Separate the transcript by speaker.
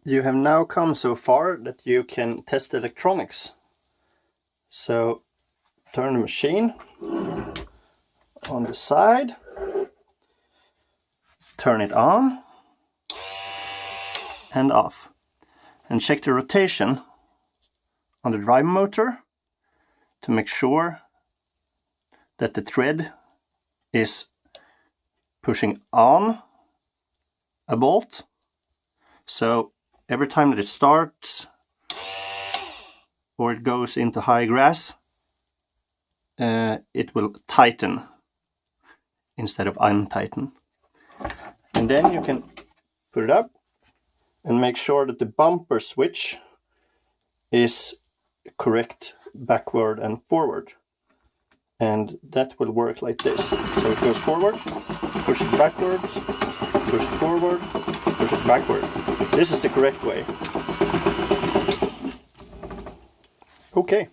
Speaker 1: You have now come so far that you can test electronics. So turn the machine on the side, turn it on and off, and check the rotation on the drive motor to make sure that the thread is pushing on a bolt. So every time that it starts or it goes into high grass, it will tighten instead of untighten. And then you can put it up and make sure that the bumper switch is correct backward and forward. And that will work like this. So it goes forward, push it backwards, push it forward, push it backward. This is the correct way. Okay.